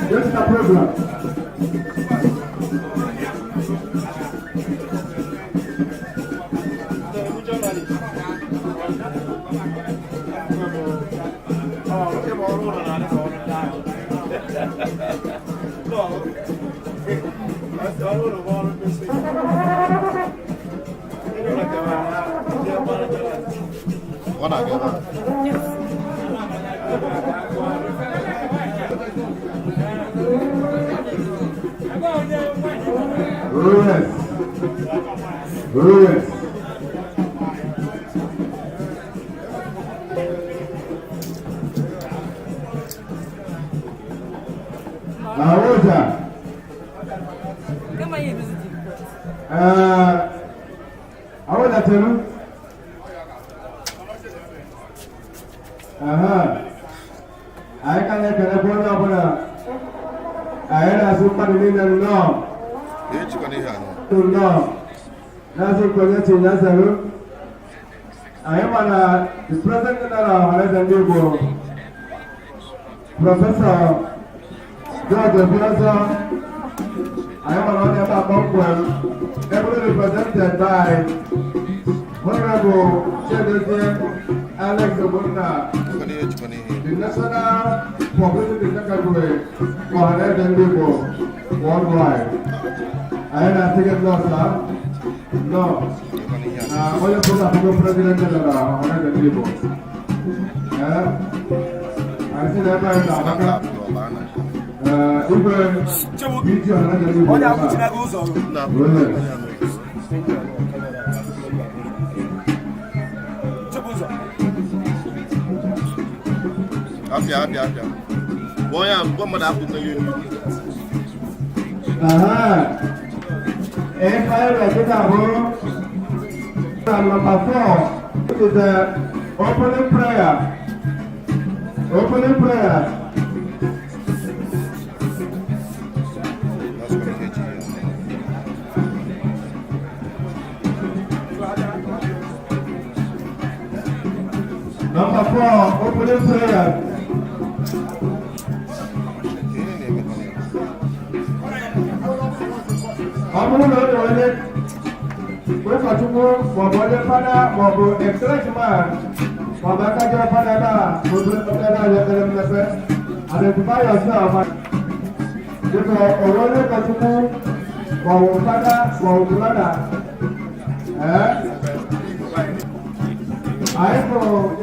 Just a program. Yes. I can't let the phone up. I had a super little no. No. That's a question. That's a room. I am the president of Igbo, Professor George Piazza. I am an heavily represented by Honorable Chairman Alex Obuna, the National Publicity Secretary for Igbo worldwide. I am a second loss. No. Voy a poner como presidente de la Junta de Igbo. Así le va a dar acá. Olha a cortina do uso. Afia. Boy, I'm going to have to you. If I like it, number 4 is the opening prayer. Opening prayer. Number 4, opening prayer. I'm going to we katumu mabole pada mabu encouragement mabakaja pada ba mabule pada ya dalam level ada supaya sama jika orang katumu mabu pada mabu pelada ayo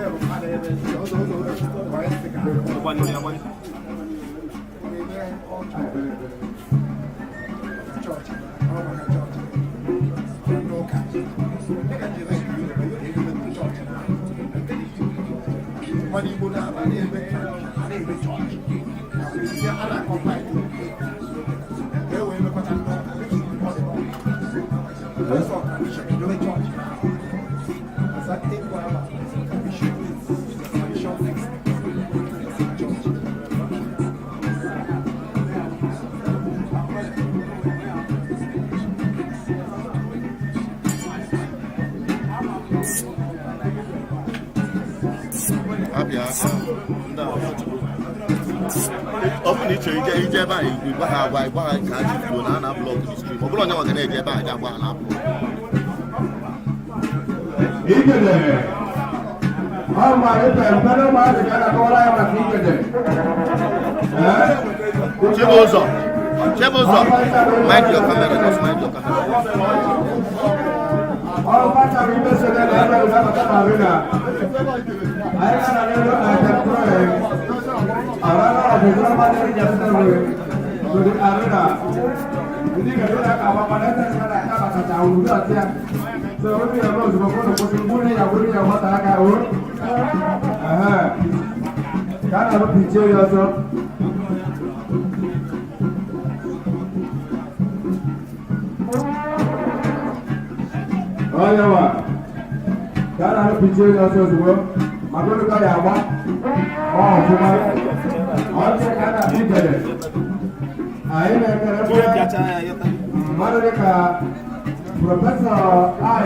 Often it's a by why can't you do an upload to the stream? But no one can get by that one upload. Oh, my Chebozo, mind your camera, just mind your camera. Oh, yeah, can I picture yourself as well? I'm going to go there. Oh, I'll check out that. I am Professor I.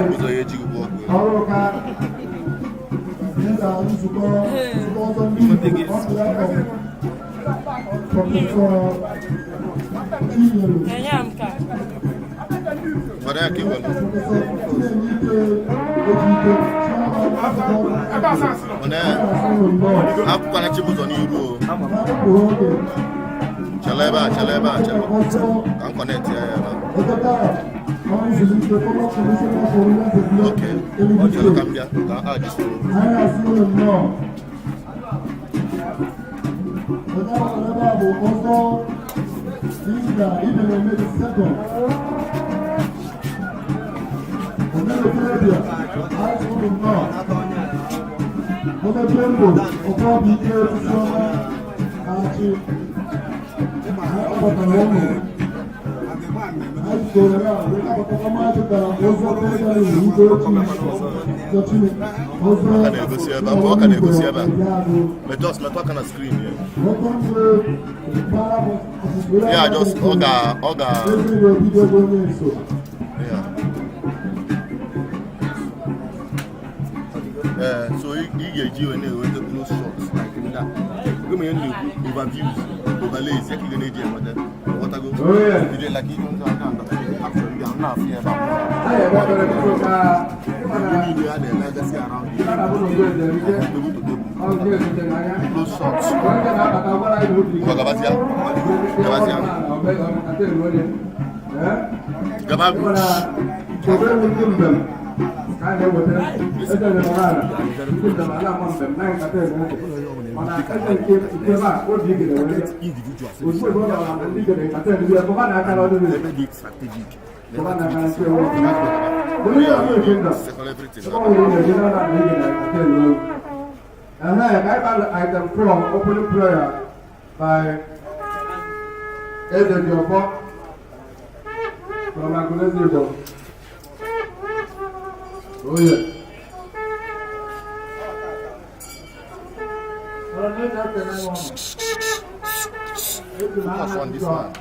Yeah, just Oga. So you get you and with the close shots like that. Give me any overviews, overlays, you can get what I go. Oh yeah. You did like you don't after you are not fear about. Close shots. Item 4, opening prayer by Iguaro from Igbo. Oh yeah. Focus on this man.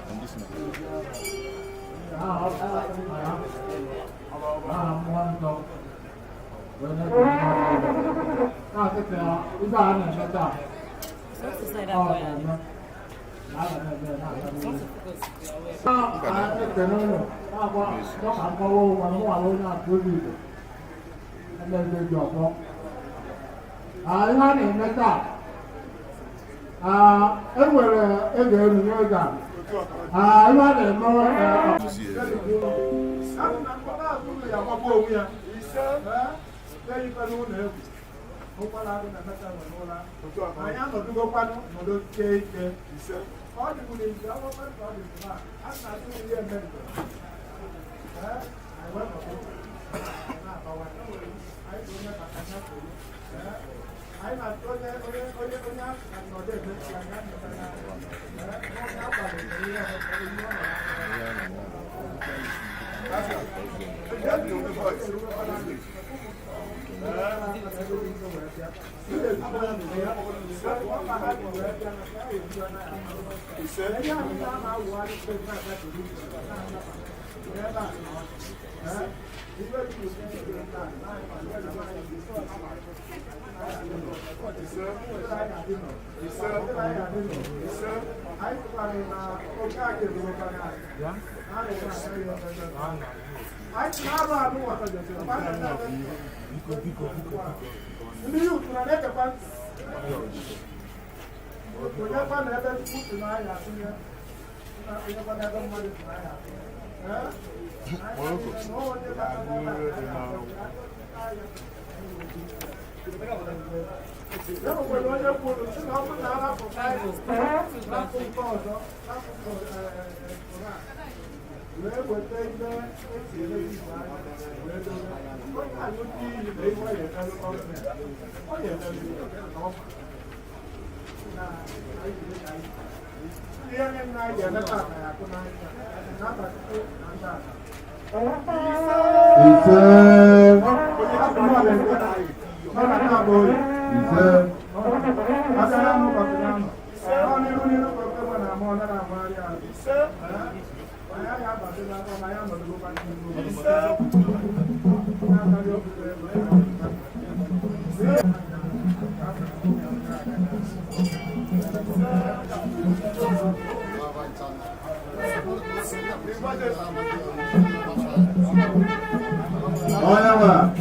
Oh, yeah,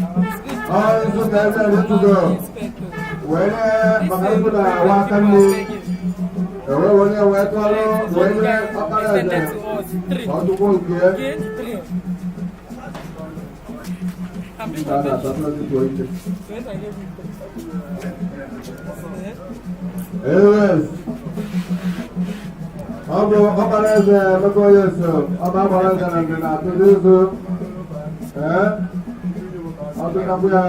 oh, it's okay, let's go. When Maharuna Wakani, when you went to when you how to work here. Anyways, Abu Okaraz, Makoyas, Ababaraz, and Atuzu, Abu Kabuya.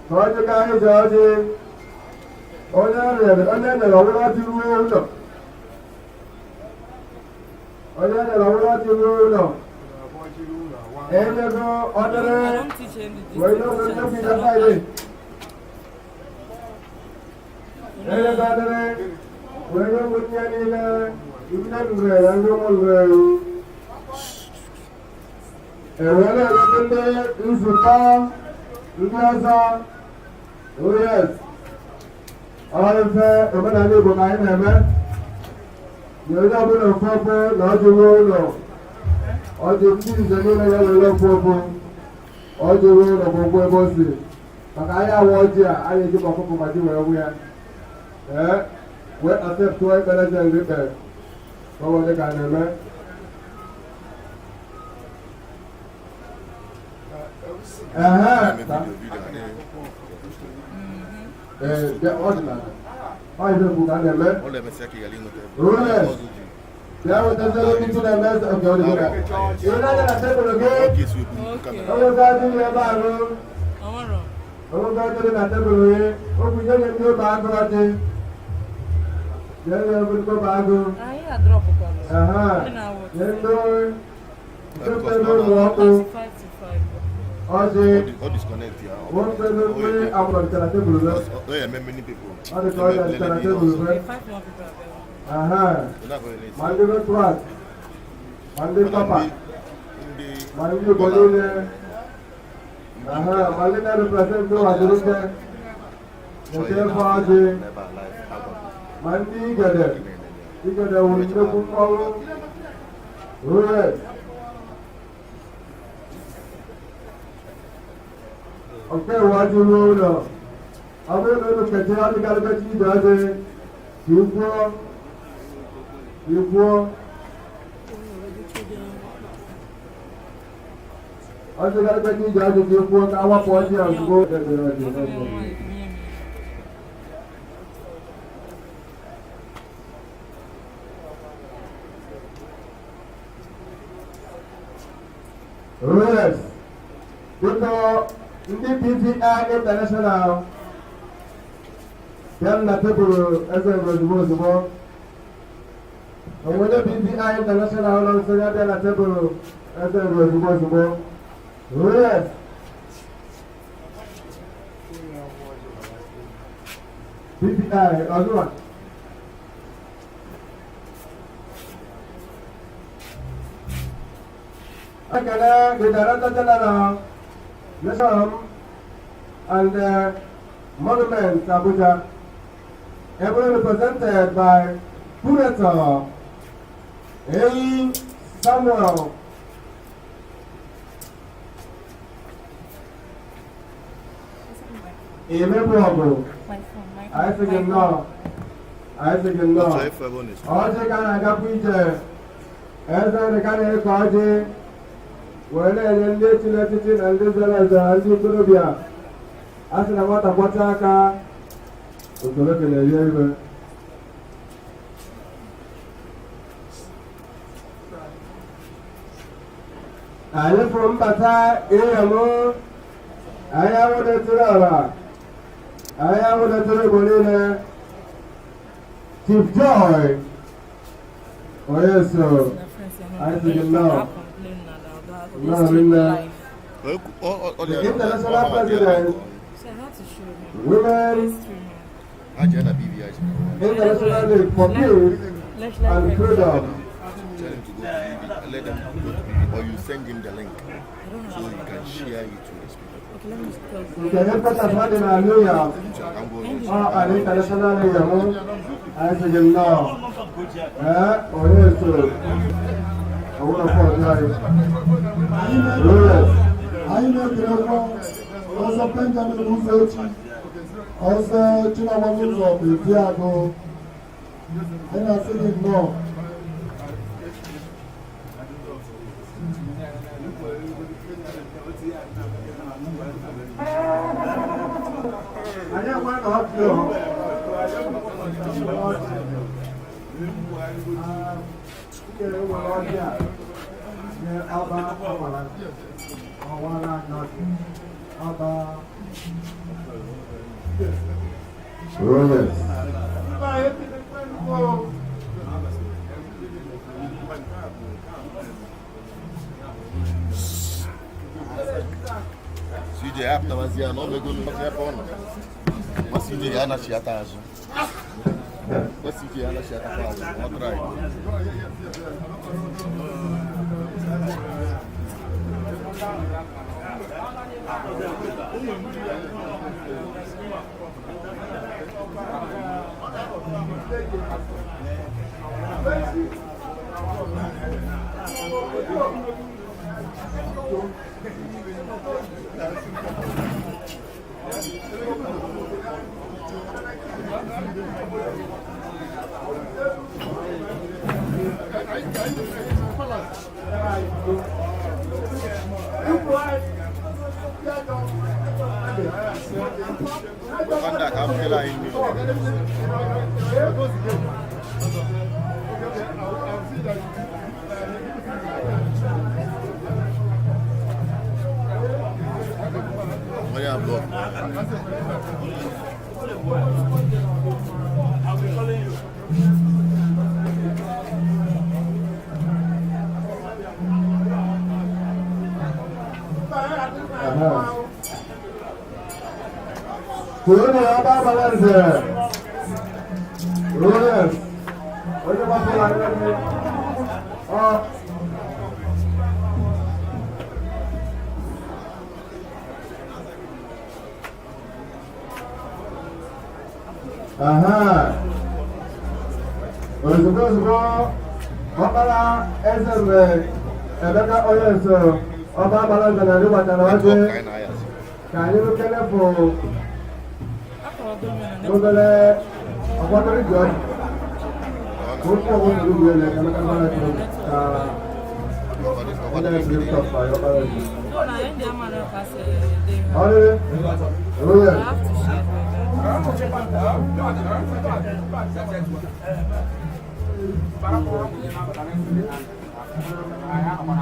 How the guy is Georgie? Oh, yeah, the Laura to rule. Oh, yeah, the Laura to rule. And you go order. Where you go to the Friday? And you got it. Where you go to the you can wear and you will wear. And when I look there, is the car, Gaza. Oh, yes. All of the women are able to find them. You're not going to fall, not to roll. Ọjọ́ tí ìṣẹ́lú lẹ́yìn lọ́wọ́ fọ́fọ́ ọjọ́ owó ọ̀gbọ̀gbọ̀ ẹbọ́ sí màkà ayé àwọn ọjọ́ ayé ìjọba fọ́fọ́ màjí wẹ̀ wíyá wẹ́ accept tó ẹgbẹ́rẹ́ jẹ́ ìlú bẹ̀rẹ̀ lọ́wọ́ ní ká nẹ̀mẹ́. Ọ̀dìnà ọ̀yẹ́ fẹ́ fún ká nẹ̀mẹ́. Yeah, what does that mean to the mess of the other? You're not going to table again. Oh, God, you have a room. Oh, God, you have a table. Oh, we don't go back about it. Then you will go back. I drop a Aha. Then go. Just a little walk. All disconnect here. One person, I'm going to table. Oh, yeah, many people. Other toilets can table. 5 more people. Aha. Mandi Tuat. Mandi Papa. Mandi Boline. Aha. Mandi na represent to Ajuruke. Hotel Faji. Mandi Gade. Gade Unde Pukau. Ruet. Okay, what you know? I will go to Katia. The Galgachi does it. Iguaro. Ọjọ́ ìgbàlódé ní ìjà àjò kí ó fún ọkọ̀ awapọ̀ ọjọ́ àgbò ẹgbẹ̀rẹ̀ ọjọ́. Yes, because ndị PVI International bịara na tebụl eze ozugbo ozugbo. When the PVI International also got a table as a responsible. Yes. PVI, other one. Okay, the Director General, Lesson, and Monument, Abuja, everyone represented by Curator. Hey, Samuel. Imebogo. I think no. I think no. Oje kana agapuje. Eza ne kana ekoje. Wele nende chiletiti nende zela andi kulubia. Asina wata kwataka. Utoleke ne yebe. I am from Bata, Amo. I am the Turava. I am the Turabonina. Chief Joy. Oh, yes, sir. I think no. No, the international president, women, internationally for peace and freedom. Let them go to people, or you send him the link so you can share it to his people. The headquarters had in Hallelujah. And internationally, I said, no. Oh, yes, sir. I want to apologize. Yes. na-ekerekwa ọzọ Benjamin Uzochi ọzọ Chinawolu ụzọ Eziagụ anyị na-asị gị nnọọ anyị enwe na ọdịyo ikere nwere ọdịa nye ọba ọwara n'ọdị ọba CJ hapa mazia no begulu hapa ona. CJ ana shiata azo. CJ ana shiata kwa. Otrai. Anda kamu lah ini. Banyak blok. Turun ya Pak Balance. Turun. Oke masuk lagi. Oh. Aha. Ozugbo ọkpara eze mgbe Emeka onye nso ọba Balance na ndị gbachara ọjị ka anyị rukere bụ obere ọgbọdọrọ iji ọjị otu ọgbọdọ ugwu ele Emeka Balance ka onye nso stọpa ya ọkpara ọjị ọrịrị onye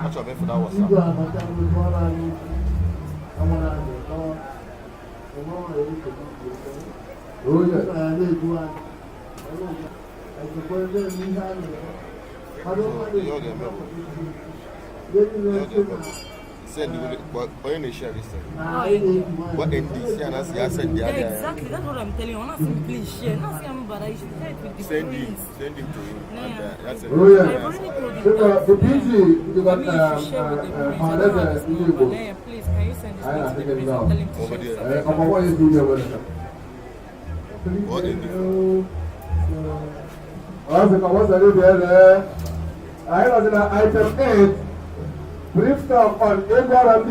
What's your for that was? Send you what in the share this thing. What in this and as you said the other. Exactly, that's what I'm telling you. I'm not saying please share. Not saying but I should share it with the Send friends. him to you. And that's it. Oh yeah. I've already told you that. The PG you got Maybe you should share with the friends. I don't have his number. Yeah, please, can you send this I to think the it's friends now. and tell him to Over share there. something? what is doing over there? What in the What's the new there? I was in item 8. Brief talk on Iguaro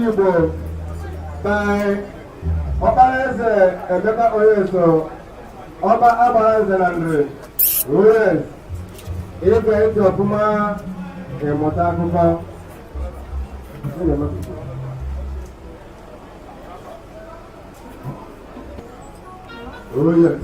by Obaeze Emeka Oyeso, Oba Abaeze Andre, Rules, Ibe Eti Opuma, Emota Akuka. Oh yes.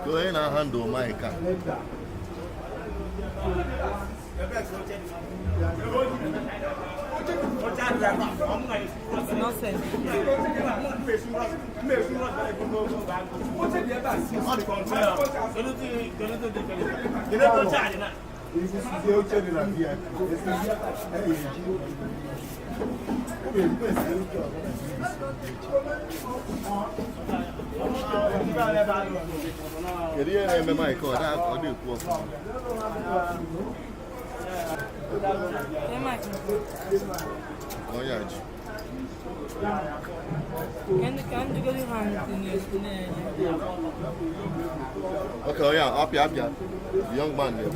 Go ahead and handle my car. It's nonsense. Queria lembrar mais que olha, olha o corpo. Hey, Mike. Olha, Can you go to hand Okay, oh yeah, up here. The young man there.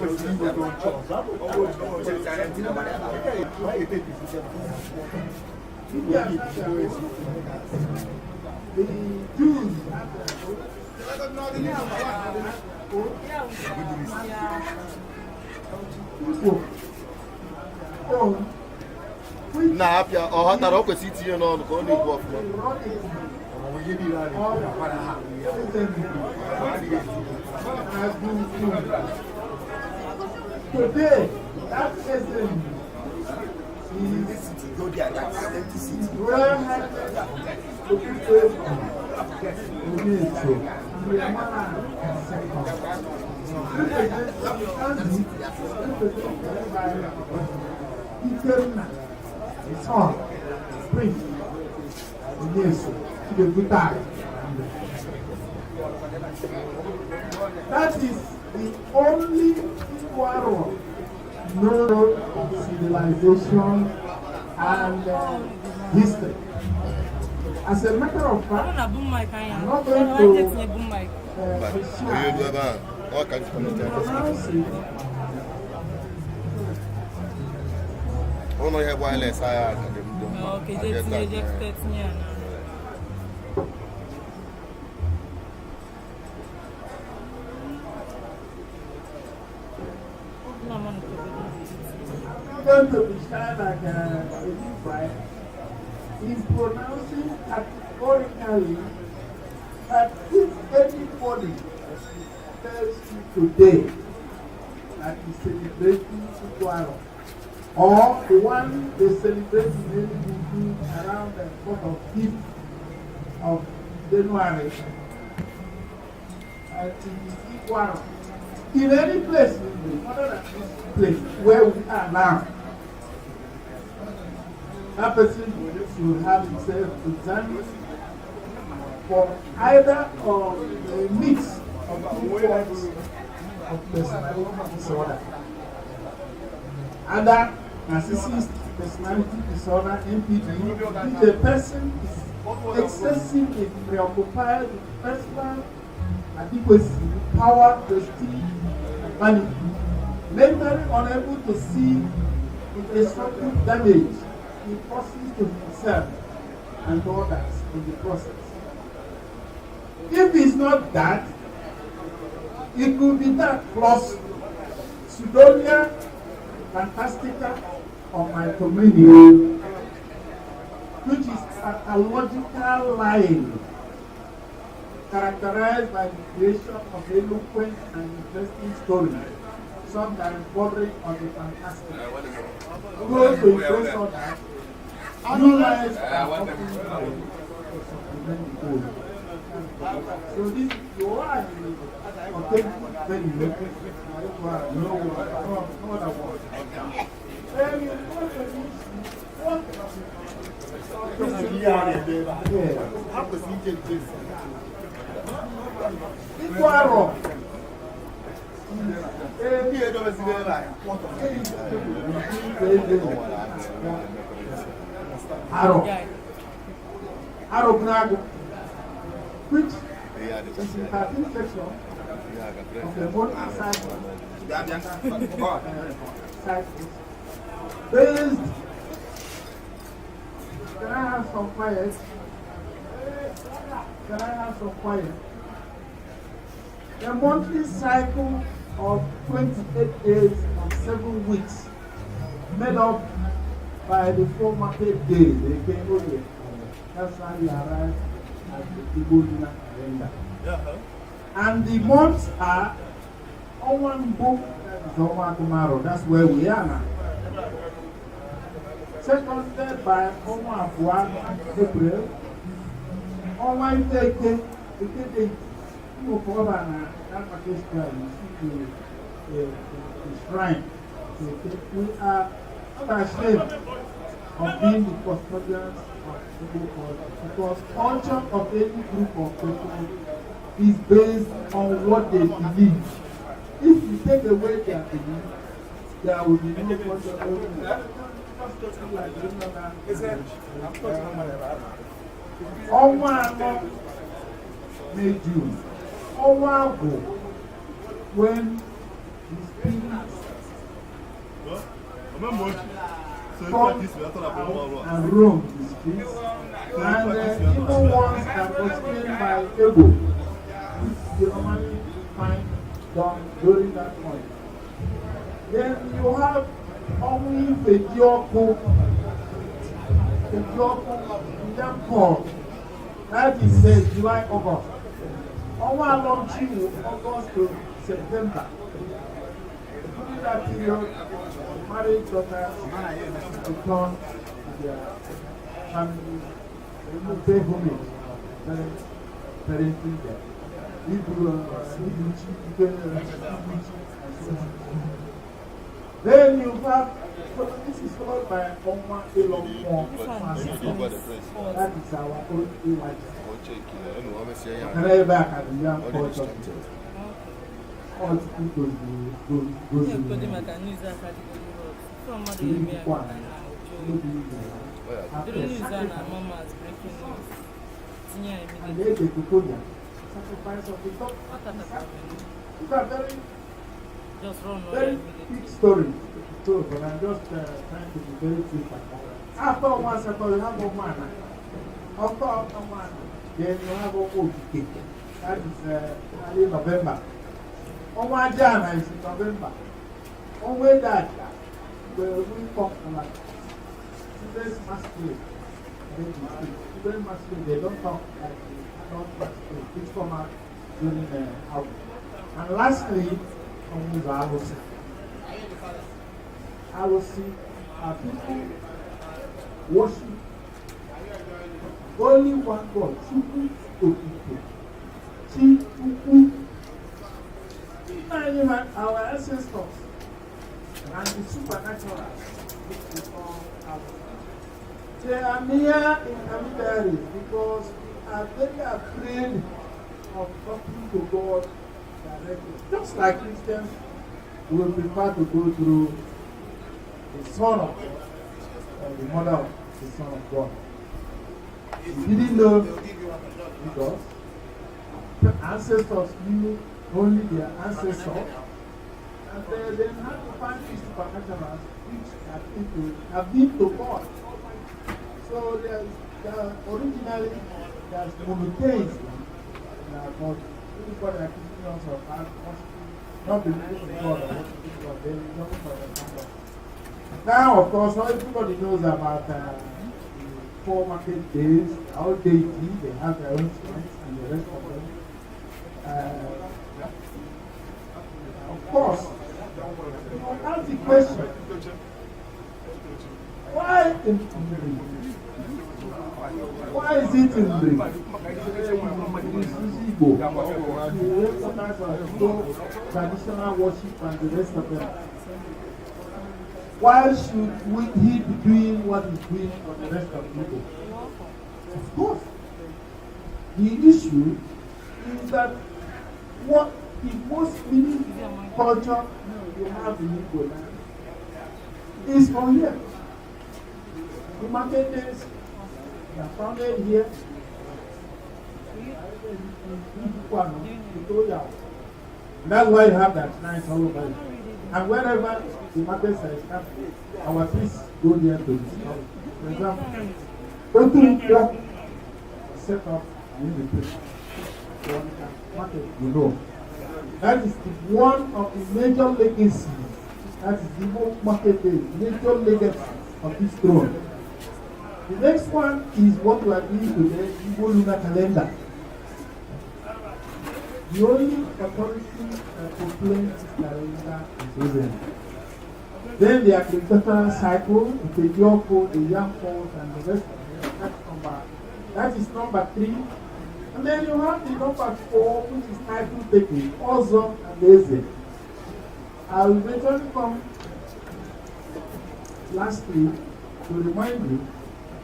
The Jews Nah, up here. Oh, I thought I could see you know, go on the golf. Today, that person is where that is the only Iguaro known civilization and history. As a matter of fact, I'm not going to oh no, you have wireless. Okay, that's me. going to be shy like a big bride in pronouncing categorically that if anybody tells you today that is celebrating Iguaro, or the one they celebrate in around the 4th or 5th of January, it is Iguaro. In any place, other than this place where we are now, that person should have himself examined for either or a mix of two forms of personality disorder. Either narcissistic personality disorder, NPD, if the person is excessively preoccupied with personal adequacy, power, prestige, and vanity, mentally unable to see the destructive damage he causes to himself and others in the process. If it's not that, it could be that plus pseudonia, fantastica, or mythomania, which is pathological lying, characterized by the creation of eloquent and interesting stories, sometimes bordering on the fantastic. Those who impress others, analyze and often supplement the whole. So this you are authentic very local. No other word. Iguaro. Aro which is the 13th section of the modern cycle. Based. Can I have some quiet? Can I have some quiet? The monthly cycle of 28 days and 7 weeks, made up by the 4 market days. They came over. That's how we arrive at the Igbo lunar calendar. And the months are on one book, that is tomorrow. That's where we are now. Seconded by April. On one take the shrine. We are not ashamed of being the custodians of Igbo culture, because culture of any group of people is based on what they believe. If you take away their belief, there will be no culture. ọnwa anọ May June ọnwa bụ when the spirits come and roam the streets and even ones that was killed by Igbo you normally find done during that point. Then you have only the Joko that is July, August. Only along August to September. During that period, married daughters return to their families, pay homage, parenting them. Then you have, so this is followed by Oma Elon Musk. That is our own image. And I back at the young point of view. All people goes in and they take the sacrifice of the top. It's a very big story to but I'm just trying to be very quick. After one second, you have a man. After one, then you have a OPK. That is early November. On one Jana is in November. On way that, we come like today's masquerade. Today's masquerade, they don't talk like not masquerade. It's come out during the out. And lastly, on the Alosi. Alosi are people worship only one God, Chuku Okike. Chuku. Even our ancestors and the supernatural, which we call Alosi. They are near intermediaries because we are very afraid of talking to God directly. Just like Christians, we will prefer to go through the Son of God or the Mother of the Son of God. You didn't know because the ancestors knew only their ancestors, and they had to find these supernaturals which have been to God. So originally there's monotheism, but everybody accusing us of not believing in God or worshiping God, they don't understand. Now, of course, not everybody knows about the 4 market days, our deity, they have their own strengths and the rest of them. Of course, you ask the question, why in why is it in the Igbo? The recognize of Igbo traditional worship and the rest of them. Why should he be doing what he's doing for the rest of people? Of course. The issue is that what the most meaningful culture you have in Igbo land is from here. The market days are founded here. That's why you have that nice all over it. And wherever the markets are established, our priests go there to discover. For example, Otunko set up in the place. Market, you know. That is one of the major legacies. That is the market day, major legacy of this throne. The next one is what we are doing today, Igbo lunar calendar. The only authority that proclaims this calendar is Israel. Then the agricultural cycle, the Yoko, the yam falls, and the rest of them. That is number 3. And then you have the number 4, which is title taking, also amazing. I'll eventually come lastly to remind you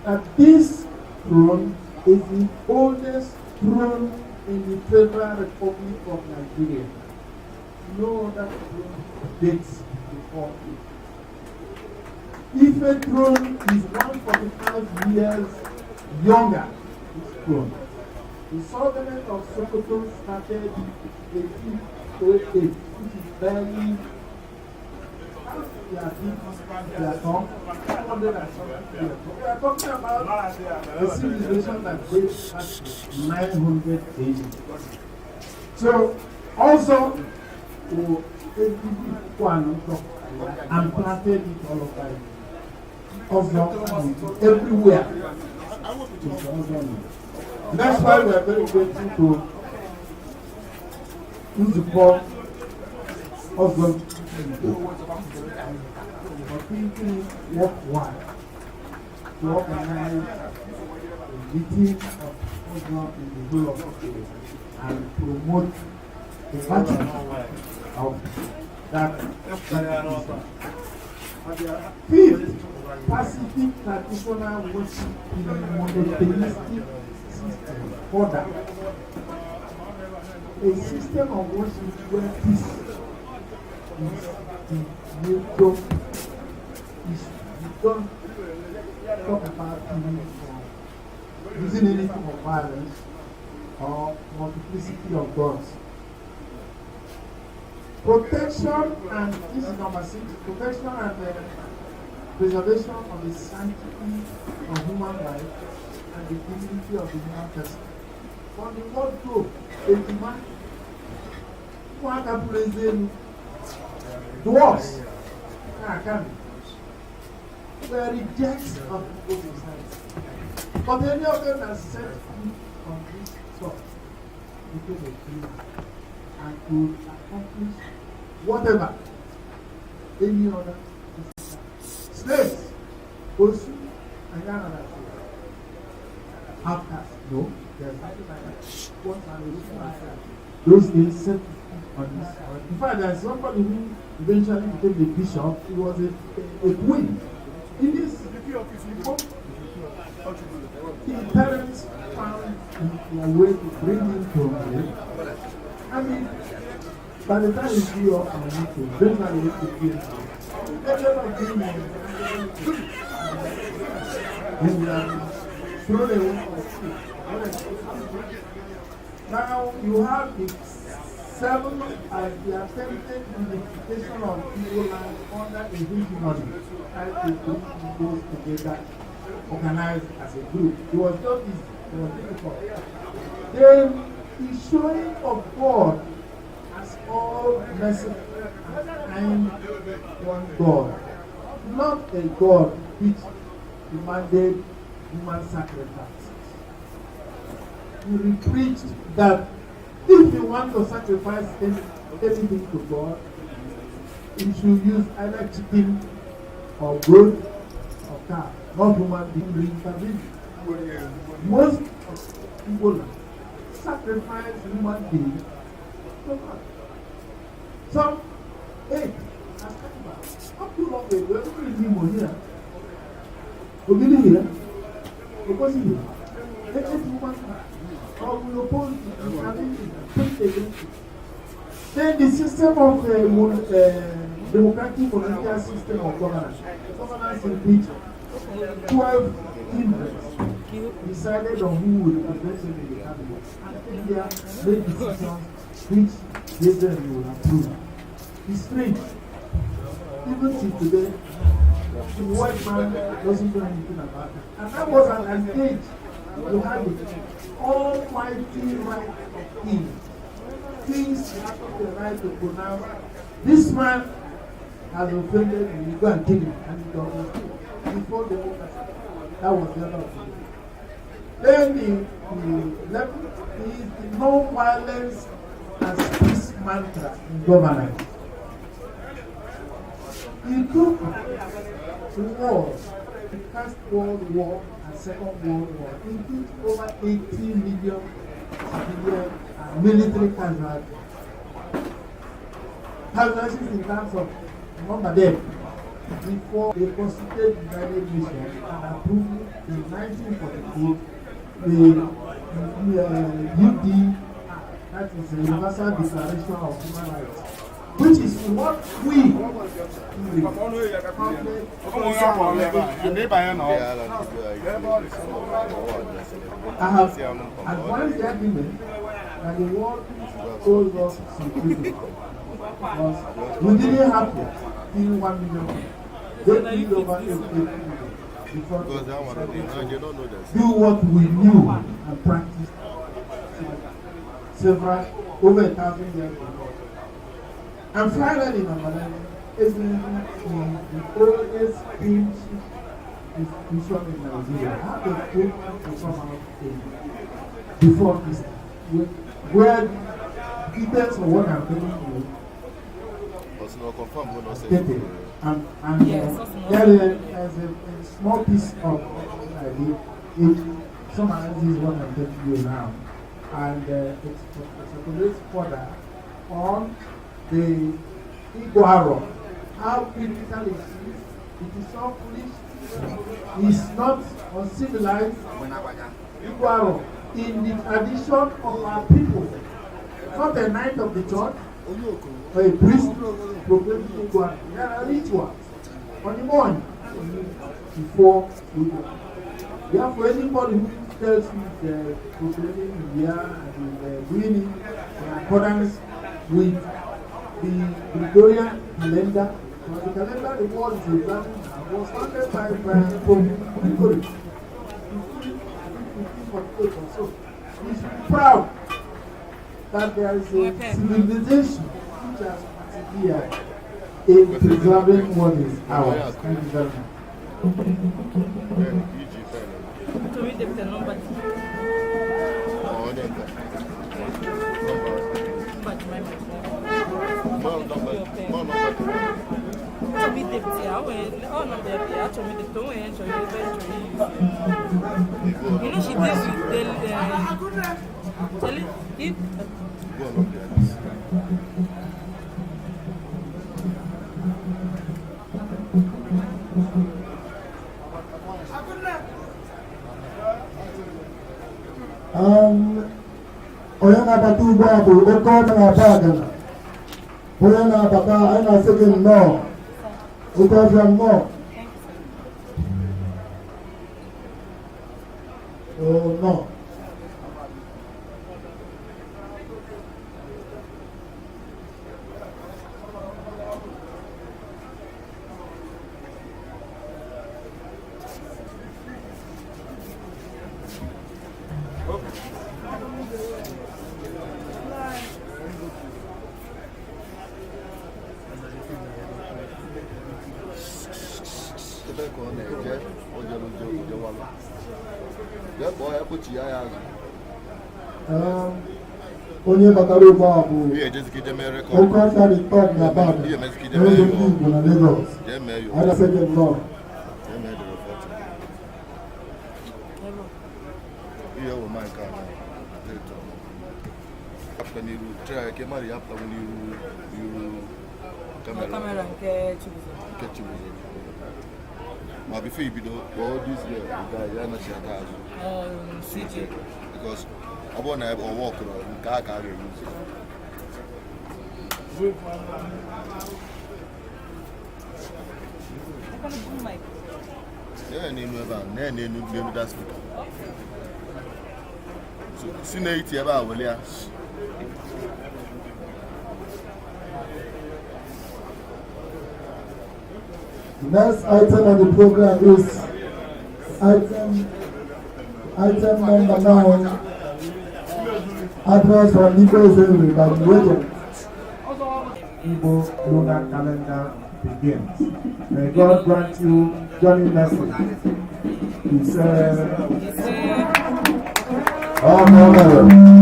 that this throne is the oldest throne in the Federal Republic of Nigeria. No other throne dates before it. If a throne is 145 years younger, it's throne. The Sultanate of Sokoto started in 1808, which is barely they are from 200 and something years. We are talking about a civilization that dates back to 900 AD. So, also, and planted it all over. Also, everywhere. That's why we are very grateful to Iguaro also for thinking worthwhile to organize a meeting of Muslims in the whole of the world and promote the virtue of that. Fifth, Pacific traditional worship in a monotheistic system. Further, a system of worship where peace is the major issue. You don't talk about using anything of violence or multiplicity of gods. Protection, and this is number 6, protection and preservation of the sanctity of human life and the dignity of the human person. For the wardrobe, a demand dwarfs were rejects of people's society. But any of them that set foot on this sort became a king and could accomplish whatever any other slaves, Osu, and Yanada. Outcasts, no, there's nothing like that. Those days set on this. In fact, there's somebody who eventually became the bishop. He was a queen. In this, his parents found a way to bring him to him. I mean, by the time he grew up and went to eventually he became thrown away from school. Now you have the 7 as the attempted unification of Igbo land under a hegemony, trying to bring Igbos together, organized as a group. It was not easy, it was difficult. Then the showing of God as all merciful and kind one God, not a God which demanded human sacrifice. He preached that if you want to sacrifice anything to God, you should use either chicken or goat or cow, not human being. Most of people sacrifice human beings to God. Some ate as cannibals. Not too long ago, everybody was here. We're here because he ate human. Or we oppose it. Then the system of democratic monarchical system of governance in which 12 kingdoms decided on who would represent in the cabinet, and India made decisions which they then will approve. It's strange. Even till today, the white man doesn't know anything about it. And that was an age you had it. Almighty right of him. Kings have the right to pronounce this man has offended me, you go and kill him, and he does not. Before democracy, that was the other thing. Then the 11th is the non-violence as peace mantra in governance. He took the wars, the First World War and Second World War, including over 18 million civilian and military casualties. Casualties in terms of number them before they constituted the United Nations and approved in 1942 the UD, that is the Universal Declaration of Human Rights. which is what we I have advised that women that the world owes us some people because we didn't have to kill 1 million. They killed over 8 million before do what we knew and practiced several over 1,000 years ago. And finally, number 9 is the oldest institution in Nigeria. How the program to come out before this, where details of what I'm telling you stated, and there is a small piece of it summarizes what I'm telling you now, and it's a great further on the Iguaro, how critical it is so foolish, it's not uncivilized. Iguaro, in the tradition of our people, not a knight of the church, or a priest proclaiming Iguaro. There are rituals on the morning before we go. Therefore, anybody who tells you the proclaiming India and doing it in accordance with the Gregorian calendar, the calendar the world is observing was founded by Pope Iguaro. So, we should be proud that there is a civilization which has persevered in preserving what is ours. Thank you very much. She deals with tell it. Onye na-abata ugbu a bụ oke ọnụ na-aba agana. Onye na-abata anyị na-asị gị nnọọ, oke ọbịa nnọọ. No. Onye batara ugbu a bụ oke ọcha dị tọd na bad n'oge ndị Igbo na Lagos. Adasị gị nnọọ. Camera nke Ma before you be all this year, you are not CJ. because I want to have a walk around car carrier. Yeah, name that speaker. So, Senate, about William. Next item on the program is item number 9, address from Igbo Assembly by the regent. Igbo lunar calendar begins. May God grant you journey mercy. He said, Oh, no.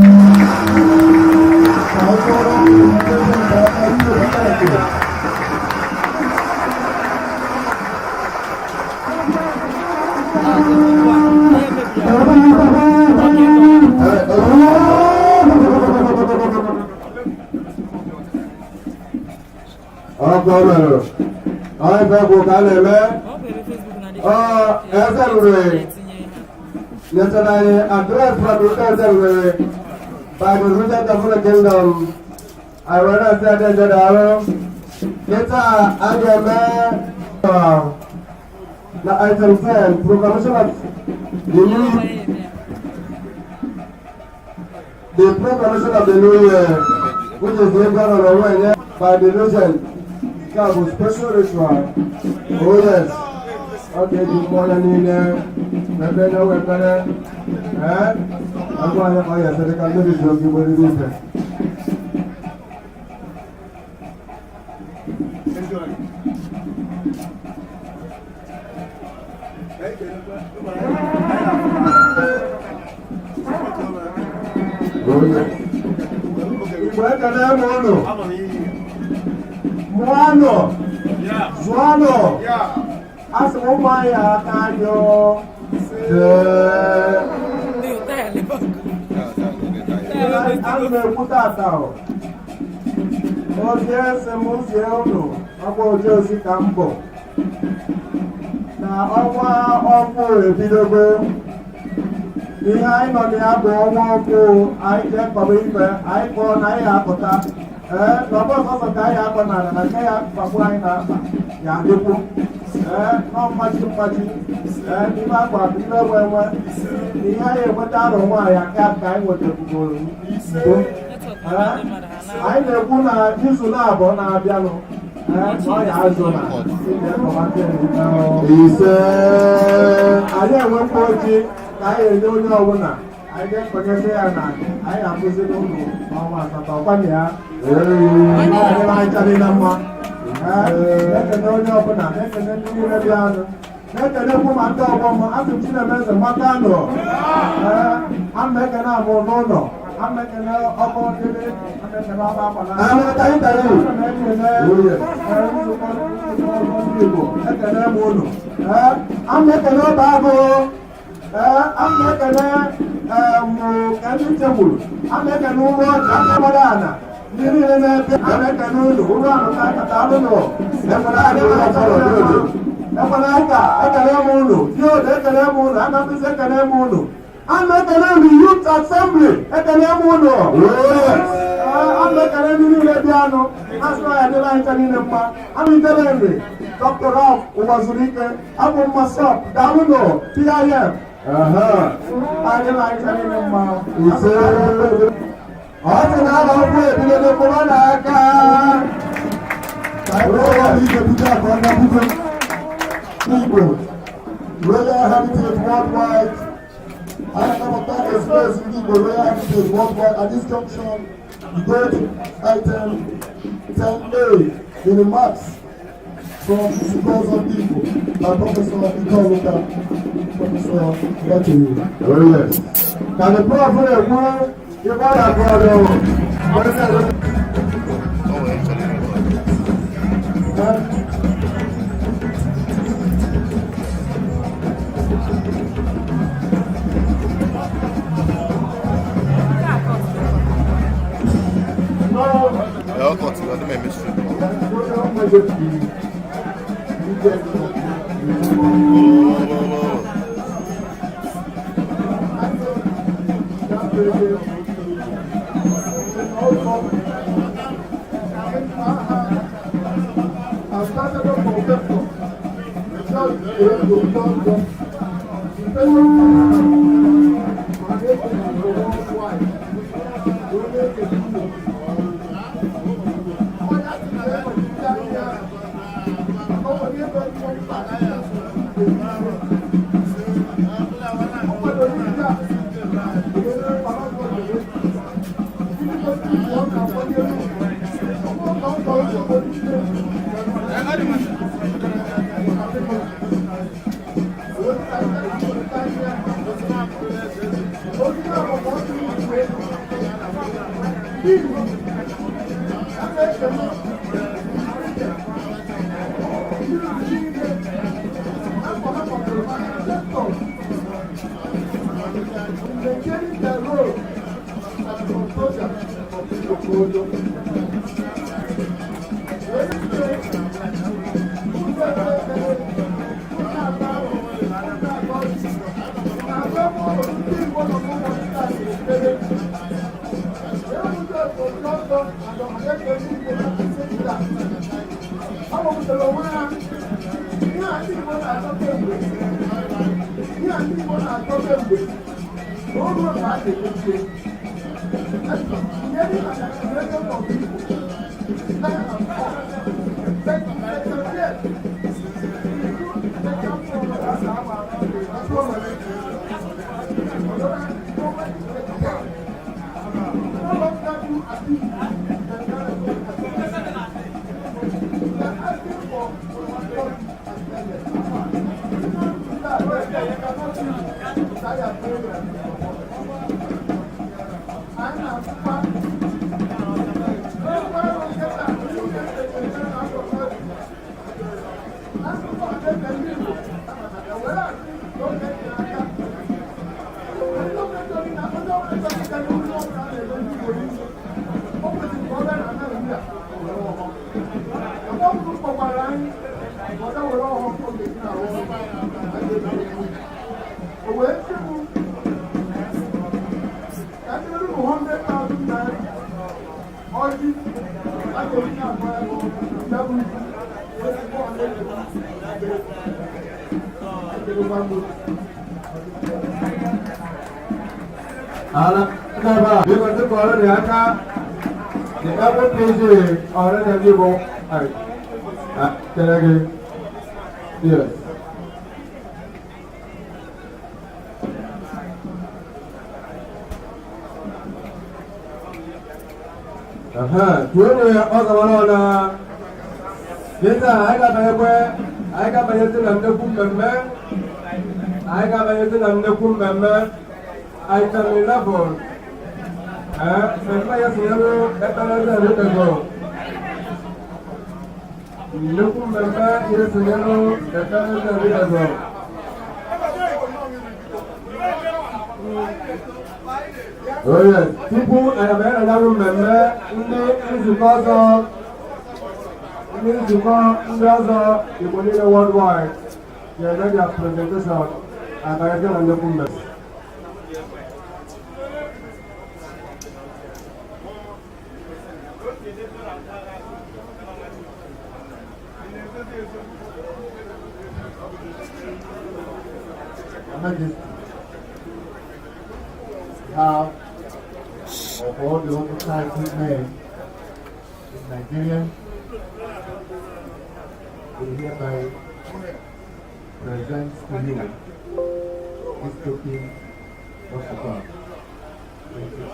Yesterday, address from the by the Royal Government Kingdom, I want to say that later I am the item 10 proclamation of the proclamation of the new year, which is the Iguaro by the legend. That was special ritual. Oh yes. Okay, good morning. Weapon. I'm going to oh yes, I can do this. You will do it. Moano, Zuano, as Omaya, Kayo, I'm the Putata. Oh, yes, and Monsiano, about Josie Campo. Now, over a video. Behind on the apple, I get Babiba, I call Nayapota. Number of Kayapana, and I kayak Papuana, Yadupu, not much to party, and if I got the lower, the higher went out of why I can't time with the people. I know Puna, Yusunabona, Biano, and my Azona. He said, I went for it. I don't know. I get forget there now. I am visiting Mama Tapania. I tell you, Mama. Let the door open. Let the door let the woman talk. I'm the children of Matano. I'm making up for no. I'm making up for it. I'm making up for it. I'm making up for it. I'm making a table. I'm making a wood. I'm Madana. I'm making a noodle. Who run like a Tabano? That's what I do. That's what I got. I can have Mono. You're the Canamono. I'm not the second Mono. I'm making a youth assembly. I can have Mono. I'm making a new piano. That's why I didn't tell you. I'm in the library. Dr. Ralph was weekend. I'm on myself. Domino. PIF. I didn't like telling him, he said, I can have a way to the Corona. I will leave the Buddha on the Igbo. Royal Heritage Worldwide. I have a back express in Igbo Royal Heritage Worldwide. At this junction, you go to item 10A in the maps from Because of People by Professor Iguaro. Professor, back to you. Oh yes. Can the prophet move? You got that brother. What is that? I'll cut it. I'll do my mystery. Kenapa? Dia kata kalau dia akan dia apa pesi orang yang dia bawa, lagi, dia. Tuan ni apa sama na? Kita, ayah banyak tu nampak pun memang, ayah banyak tu nampak pun memang. Item 11. Memang yang selalu datang dari Iguaro. Lukum memang yang selalu datang dari Iguaro. Oh yes, people yang ada memang ini juga Iguaro worldwide. Yang ada presentation akan ada lukum memang. Now, of all the local tribes men in Nigeria, we hereby present to you this token of support. Thank you.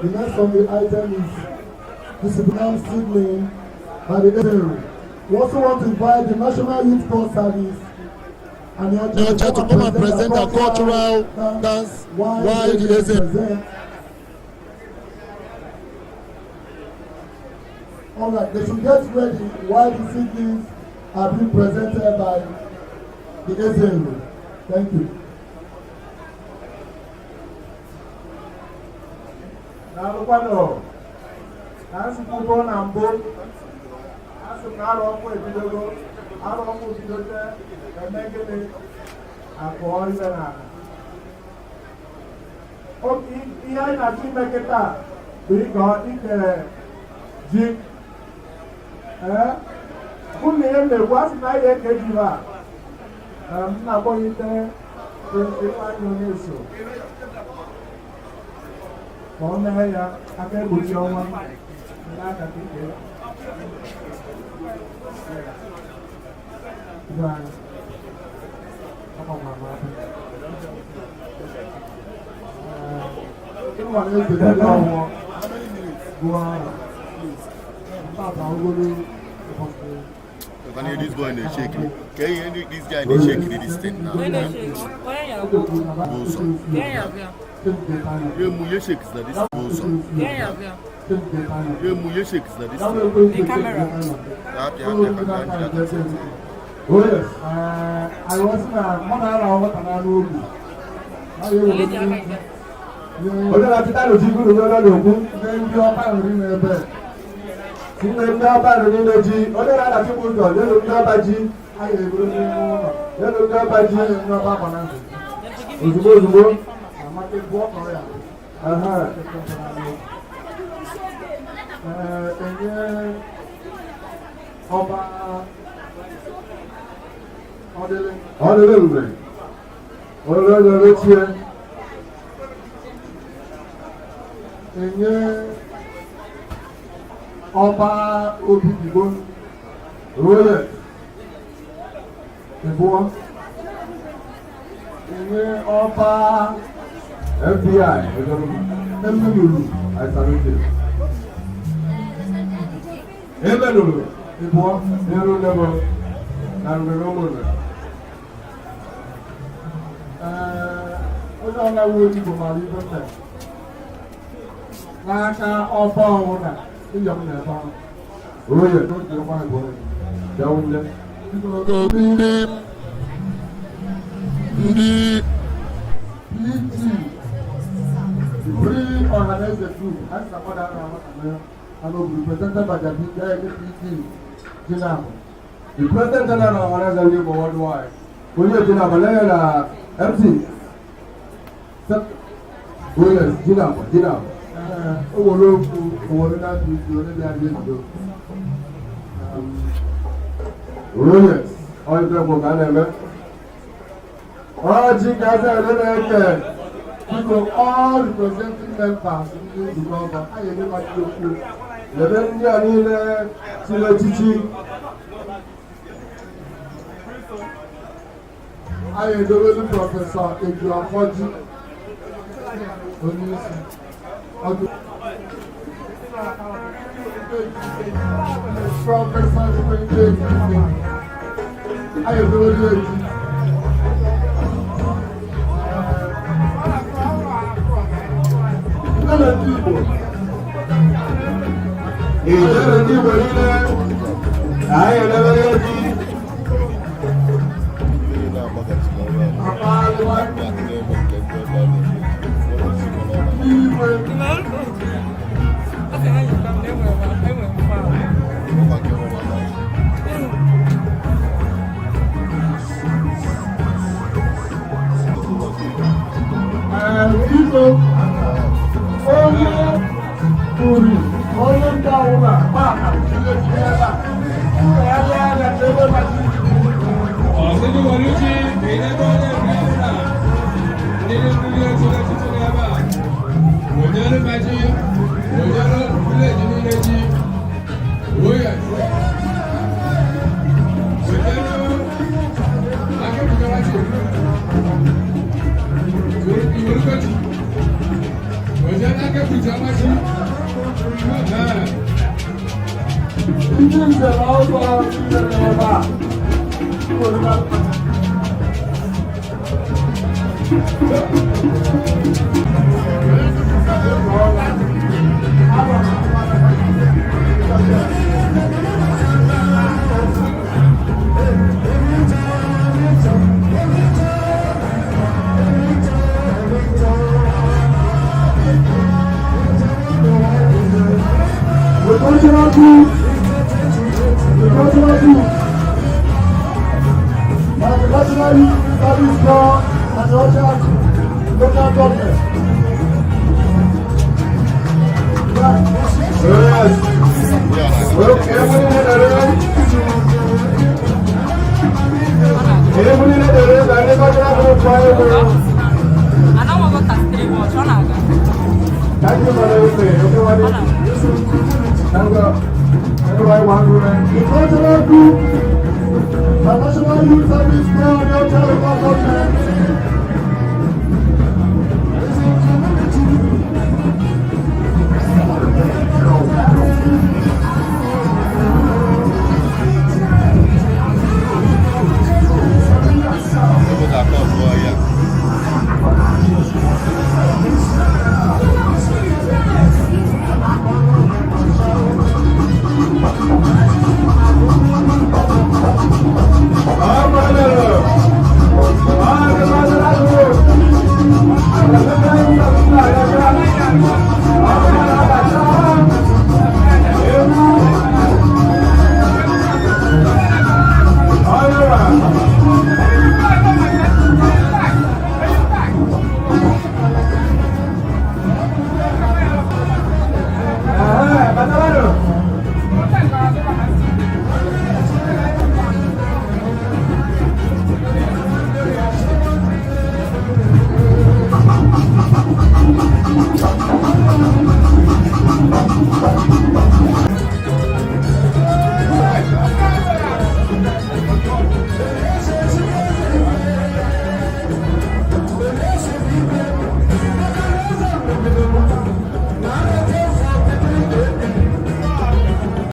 The next on the item is disciplinary signaling by the Iguaro. We also want to invite the National Youth Corps Service and the to come and present a cultural dance while the present. Alright, they should get ready while the signings are being presented by the Iguaro. Thank you. Narukwano, nasi kubo na mbo, nasi karo ọkụ ebidogo, aro ọkụ bidote, emegele, akụ ọrịa na. Ihe anyị na-achọ ime kịta bụ ịkọ ikere ji. Ụnụ ihe na-ekwu asị na ihe ka eji ha, m na-akpọghite ịkpanye onye so. Ka ọ mee ya aka egbochi ọnwa n'aka ike ịnwa na-ezere ọnwụọ gụọ ahụ Can you this boy in the shake? Can you this guy in the shake this thing now? You muye shakes that this goes on. You muye shakes that this. The camera. Oh yes. I was ọjọ́ láti dáàlù tí gúrù lọ́dọ̀ lòkú ní ẹgbẹ́ ọba ìrìn ní ẹbẹ̀ tí ní ẹgbẹ́ ọba ìrìn ní lójí ọjọ́ láti tí kò jọ lẹ́nu ní ọba jí ayé ìgbòrò ní lẹ́nu ní ọba jí ayé ní ọba kan náà òṣùgbò òṣùgbò àmàkè bú ọkùnrin ẹ̀yẹ ọba ọdẹlẹ rẹ̀ ọlọ́dọ̀ tiẹ̀ enye ọba Obidigbo royal ìbúwọ́ enye ọba FBI ẹgbẹ̀lúlù àìsàlódé ẹgbẹ̀lúlù ìbúwọ́ ẹrù lẹ́bọ̀ nàrùbẹ̀rẹ̀ ọmọdé onye ọ̀nàwó Igbo mara ibe mẹ́ n'aka ọba ọhụrụ ịyọm na-ebe ahụ onye n'oge ọgba Igbo bịawunye ndị PT Free Organized Group anyị na-akwado ara amatame and obi presented by the PT Jinam the President General of Organized Igbo worldwide onye Jinam lẹ́yìn na MC oh yes Jinam owó láti ìdí onílé adé ìdó royals ọjọ́ ìgbòkà nẹ́mẹ́ ọjí gaza ẹ̀lẹ́nà ẹ̀kẹ́ people all representing members ní ìdúgbò ọba ayẹyẹ máa ti okú lẹ́bẹ̀ ní ànílẹ̀ sílẹ̀ títí ayẹyẹ lórí Professor Ejò Afọ́jú oníṣẹ́ ọdún Professor Ejò ayẹyẹ lórí èjì ìjọba Igbo nílẹ̀ ayẹyẹ lórí èjì àpá àlùwà National Youth Service Board, your telecom government.